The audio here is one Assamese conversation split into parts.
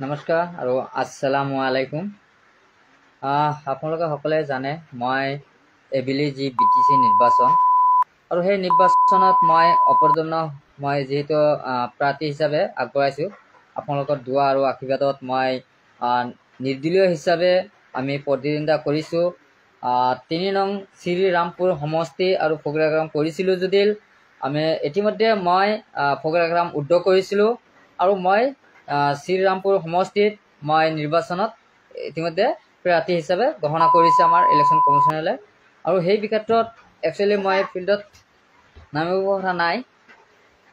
নমস্কাৰ আৰু আসসালামু আলাইকুম। আপোনালোকে সকলোৱে জানে মই এবিলি যি বিটিচি নিৰ্বাচন আৰু সেই নিৰ্বাচনত মই অপৰজন্য মই যেহেতু প্ৰাৰ্থী হিচাপে আগবঢ়াইছোঁ। আপোনালোকৰ দুৱা আৰু আশীৰ্বাদত মই নিৰ্দলীয় হিচাপে আমি প্ৰতিদ্বন্দ্বিতা কৰিছোঁ। ৩ নং শ্ৰীৰামপুৰ সমষ্টি আৰু ফকৰাগ্ৰাম কৰিছিলোঁ যদিও আমি ইতিমধ্যে মই ফকৰাগ্ৰাম উদ্ধ কৰিছিলোঁ আৰু মই শ্ৰীৰামপুৰ সমষ্টিত মই নিৰ্বাচনত ইতিমধ্যে প্ৰাৰ্থী হিচাপে ঘোষণা কৰিছে আমাৰ ইলেকশ্যন কমিশ্যনাৰে। আৰু সেই ক্ষেত্ৰত একচুৱেলি মই ফিল্ডত নামিব কথা নাই,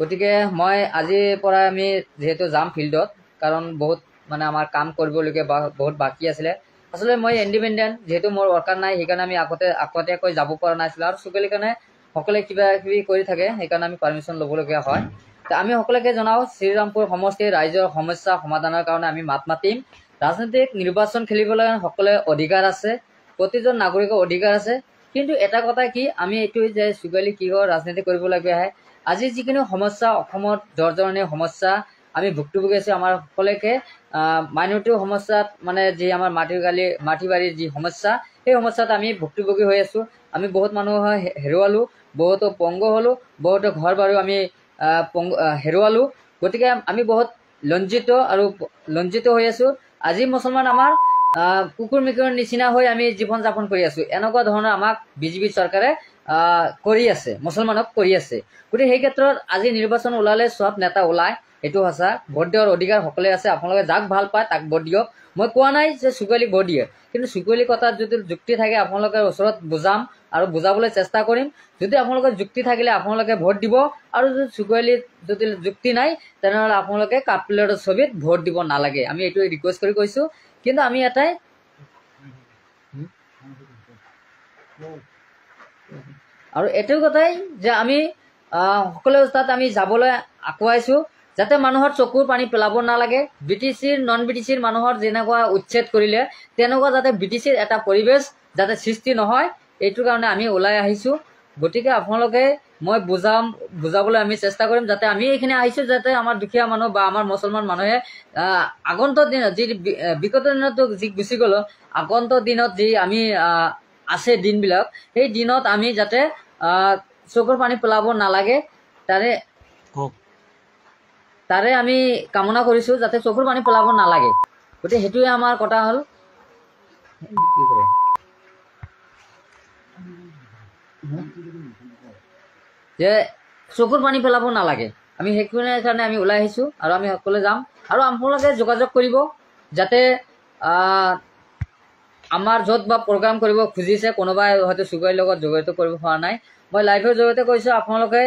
গতিকে মই আজিৰ পৰা আমি যিহেতু যাম ফিল্ডত, কাৰণ বহুত মানে আমাৰ কাম কৰিবলগীয়া বহুত বাকী আছিলে। আচলতে মই ইণ্ডিপেণ্ডেণ্ট, যিহেতু মোৰ ৱৰ্কাৰ নাই, সেইকাৰণে আমি আগতীয়াকৈ যাব পৰা নাছিলোঁ। আৰু চুকেলিৰ কাৰণে সকলোৱে কিবা কিবি কৰি থাকে, সেইকাৰণে আমি পাৰ্মিশ্যন ল'বলগীয়া হয়। আমি সকলোকে জনাওঁ, শ্ৰীৰামপুৰ সমষ্টিৰ ৰাইজৰ সমস্যা সমাধানৰ কাৰণে আমি মাত মাতিম। ৰাজনৈতিক নিৰ্বাচন খেলিবলৈ সকলোৱে অধিকাৰ আছে, প্ৰতিজন নাগৰিকৰ অধিকাৰ আছে। কিন্তু এটা কথা কি, আমি এইটো যে চুকেলি কিহৰ ৰাজনীতি কৰিবলগীয়া হয়। আজি যিকোনো সমস্যা অসমত জৰ্জৰণীয় সমস্যা আমি ভুক্তভোগী আছোঁ। আমাৰ সকলোকে মাইনৰিটি সমস্যাত মানে যি আমাৰ মাটি বাৰীৰ যি সমস্যা, সেই সমস্যাত আমি ভুক্তভোগী হৈ আছোঁ। আমি বহুত মানুহ হেৰুৱালোঁ, বহুতো পংগ হ'লোঁ, বহুতো ঘৰ বাৰু আমি হেৰুৱালোঁ। গতিকে আমি বহুত লজ্জিত হৈ আছোঁ। আজি মুছলমান আমাৰ কুকুৰ মেকুৰীৰ নিচিনা হৈ আমি জীৱন যাপন কৰি আছোঁ। এনেকুৱা ধৰণৰ আমাক বিজেপি চৰকাৰে কৰি আছে, মুছলমানক কৰি আছে। গতিকে সেই ক্ষেত্ৰত আজি নিৰ্বাচন ওলালে চব নেতা ওলায়, এইটো সঁচা। ভোট দিয়াৰ অধিকাৰ সকলোৱে আছে, আপোনালোকে যাক ভাল পায় তাক ভোট দিয়ক। মই কোৱা নাই যে চুকেলিক ভোট দিয়ে, কিন্তু চুকেলি কথাত যদি যুক্তি থাকে আপোনালোকৰ ওচৰত বুজাম আৰু বুজাবলৈ চেষ্টা কৰিম। যদি আপোনালোকৰ যুক্তি থাকিলে আপোনালোকে ভোট দিব, আৰু যদি চুকেলিত যদি যুক্তি নাই তেনেহ'লে আপোনালোকে কাঠপ্লেটৰ ছবিত ভোট দিব নালাগে। আমি এইটো ৰিকুৱেষ্ট কৰি কৈছোঁ। কিন্তু আমি এটাই আৰু এইটো কথাই যে আমি সকলো তাত আমি যাবলৈ আগুৱাইছোঁ, যাতে মানুহৰ চকুৰ পানী পেলাব নালাগে। বিটিচিৰ নন বিটিচিৰ মানুহৰ যেনেকুৱা উচ্ছেদ কৰিলে তেনেকুৱা যাতে বিটিচিৰ এটা পৰিৱেশ যাতে সৃষ্টি নহয়, এইটোৰ কাৰণে আমি ওলাই আহিছোঁ। গতিকে আপোনালোকে মই বুজাবলৈ আমি চেষ্টা কৰিম, যাতে আমি এইখিনি আহিছোঁ যাতে আমাৰ দুখীয়া মানুহ বা আমাৰ মুছলমান মানুহে আগন্তুক দিনত যি বিগত দিনতো যি গুচি গ'ল, আগন্তুক দিনত যি আমি আছে দিনবিলাক, সেই দিনত আমি যাতে চকুৰ পানী পেলাব নালাগে, তাৰে আমি কামনা কৰিছোঁ, যাতে চকুৰ পানী পেলাব নালাগে। গতিকে সেইটোৱে আমাৰ কথা হ'ল। যে চকুৰ পানী পেলাব নালাগে, আমি সেইখিনিৰ কাৰণে আমি ওলাই আহিছোঁ আৰু আমি সকলোৱে যাম। আৰু আপোনালোকে যোগাযোগ কৰিব, যাতে আমাৰ য'ত বা প্ৰগ্ৰাম কৰিব খুজিছে, কোনোবাই হয়তো চুকেলিৰ লগত জড়িত কৰিব পৰা নাই, মই লাইভৰ জৰিয়তে কৈছোঁ আপোনালোকে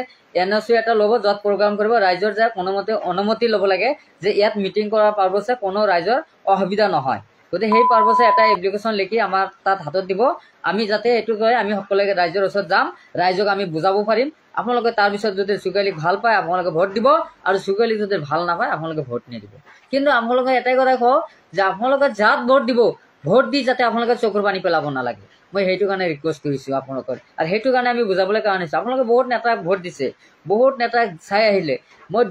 NOC এটা ল'ব, য'ত প্ৰগ্ৰাম কৰিব ৰাইজৰ যে কোনোমতে অনুমতি ল'ব লাগে যে ইয়াত মিটিং কৰাৰ পাৰ্পছে কোনো ৰাইজৰ অসুবিধা নহয়। গতিকে সেই পাৰ্পছে এটা এপ্লিকেশ্যন লিখি আমাৰ তাত হাতত দিব, আমি যাতে এইটো কয় আমি সকলোকে ৰাইজৰ ওচৰত যাম, ৰাইজক আমি বুজাব পাৰিম। আপোনালোকে তাৰপিছত যদি চুকেলিক ভাল পায় আপোনালোকে ভোট দিব, আৰু চুকেলিক যদি ভাল নাপায় আপোনালোকে ভোট নিদিব। কিন্তু আপোনালোকে এটাই কথা কওঁ যে আপোনালোকে যাত ভোট দিব, ভোট দি যাতে আপোনালোকে চকুৰ পানী পেলাব নালাগে, মই সেইটো কাৰণে ৰিকুৱেষ্ট কৰিছোঁ আপোনালোকৰ। আৰু সেইটো কাৰণে আমি বুজাবলৈ কাৰণে আনিছোঁ। আপোনালোকে বহুত নেতাক ভোট দিছে, বহুত নেতাক চাই আহিলে। মই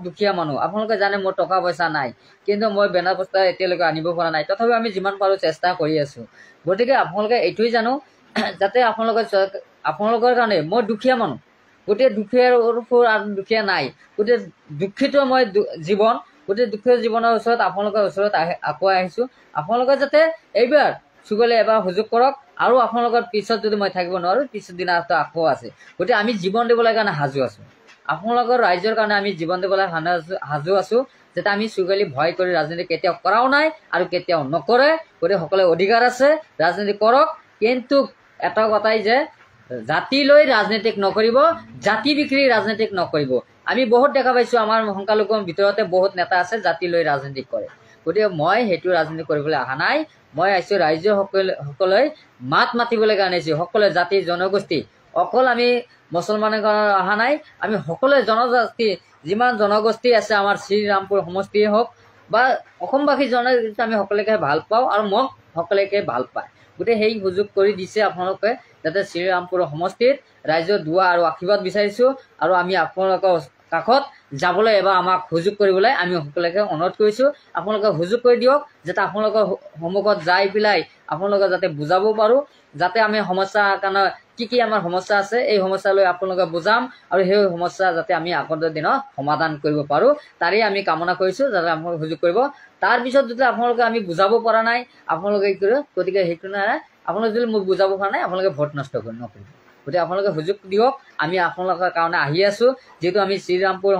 দুখীয়া মানুহ, আপোনালোকে জানে মোৰ টকা পইচা নাই, কিন্তু মই বেনাৰ পোষ্টাৰ এতিয়ালৈকে আনিব পৰা নাই, তথাপিও আমি যিমান পাৰোঁ চেষ্টা কৰি আছোঁ। গতিকে আপোনালোকে এইটোৱেই জানো, যাতে আপোনালোকৰ কাৰণে মই দুখীয়া মানুহ, গোটেই দুখীয়াৰ আৰু দুখীয়া নাই, গোটেই দুখিত মই জীৱন, গোটেই দুখীয়া জীৱনৰ ওচৰত আপোনালোকৰ ওচৰত আগুৱাই আহিছোঁ। আপোনালোকে যাতে এইবাৰ চুকেলি এবাৰ সুযোগ কৰক, আৰু আপোনালোকৰ পিছত যদি মই থাকিব নোৱাৰোঁ, পিছত দিনা আকৌ আছে। গতিকে আমি জীৱন দিবলৈ কাৰণে সাজু আছোঁ, আপোনালোকৰ ৰাইজৰ কাৰণে আমি জীৱন দিবলৈ সাজু আছোঁ, যাতে আমি চুকেলি ভয় কৰি ৰাজনীতি কেতিয়াও কৰাও নাই আৰু কেতিয়াও নকৰে। গতিকে সকলোৱে অধিকাৰ আছে, ৰাজনীতি কৰক, কিন্তু এটা কথাই যে জাতি লৈ ৰাজনীতিক নকৰিব, জাতি বিক্ৰী ৰাজনীতিক নকৰিব। আমি বহুত দেখা পাইছোঁ আমাৰ সংখ্যালঘুৰ ভিতৰতে বহুত নেতা আছে জাতি লৈ ৰাজনীতি কৰে। গতিকে মই সেইটো ৰাজনীতি কৰিবলৈ অহা নাই, মই আহিছোঁ ৰাইজৰ সকলোৱে মাত মাতিবলৈ কাৰণে আহিছোঁ। সকলোৱে জাতি জনগোষ্ঠী, অকল আমি মুছলমানৰ কাৰণে অহা নাই, আমি সকলোৱে জনজাতি যিমান জনগোষ্ঠী আছে আমাৰ শ্ৰীৰামপুৰ সমষ্টিয়ে হওক বা অসমবাসী জনগোষ্ঠী, আমি সকলোকে ভাল পাওঁ আৰু মোক সকলোকে ভাল পায়। গতিকে সেই সুযোগ কৰি দিছে আপোনালোকে, যাতে শ্ৰীৰামপুৰ সমষ্টিত ৰাইজৰ দুৱা আৰু আশীৰ্বাদ বিচাৰিছোঁ, আৰু আমি আপোনালোকৰ কাষত যাবলৈ এবাৰ আমাক সুযোগ কৰিবলৈ আমি সকলোকে অনুৰোধ কৰিছোঁ। আপোনালোকে সুযোগ কৰি দিয়ক, যাতে আপোনালোকৰ সন্মুখত যাই পেলাই আপোনালোকে যাতে বুজাব পাৰোঁ, যাতে আমি সমস্যাৰ কাৰণে কি আমাৰ সমস্যা আছে এই সমস্যালৈ আপোনালোকে বুজাম আৰু সেই সমস্যা যাতে আমি আগৰ দিনত সমাধান কৰিব পাৰোঁ তাৰেই আমি কামনা কৰিছোঁ, যাতে আপোনালোকে সুযোগ কৰিব। তাৰপিছত যদি আপোনালোকে আমি বুজাব পৰা নাই আপোনালোকে কি কৰিব, গতিকে সেইটো নাই, আপোনালোকে যদি মোক বুজাব পৰা নাই আপোনালোকে ভোট নষ্ট নকৰিব। গতিকে আপোনালোকে সুযোগ দিয়ক, আমি আপোনালোকৰ কাৰণে আহি আছোঁ। যিহেতু আমি শ্ৰীৰামপুৰ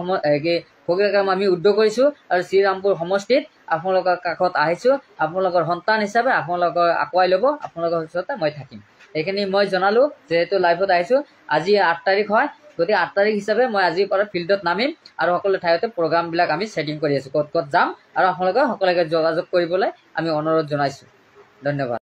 ফকীৰা কাম আমি উদ্যোগ কৰিছোঁ আৰু শ্ৰীৰামপুৰ সমষ্টিত আপোনালোকৰ কাষত আহিছোঁ। আপোনালোকৰ সন্তান হিচাপে আপোনালোকক আঁকোৱাই ল'ব, আপোনালোকৰ ওচৰতে মই থাকিম। এইখিনি মই জনালোঁ। যিহেতু লাইভত আহিছোঁ, আজি 8 তাৰিখ হয়, গতিকে 8 তাৰিখ হিচাপে মই আজিৰ পৰা ফিল্ডত নামিম আৰু সকলো ঠাইতে প্ৰগ্ৰামবিলাক আমি ছেটিং কৰি আছোঁ, ক'ত ক'ত যাম আৰু আপোনালোকে সকলোকে যোগাযোগ কৰিবলৈ আমি অনুৰোধ জনাইছোঁ। ধন্যবাদ।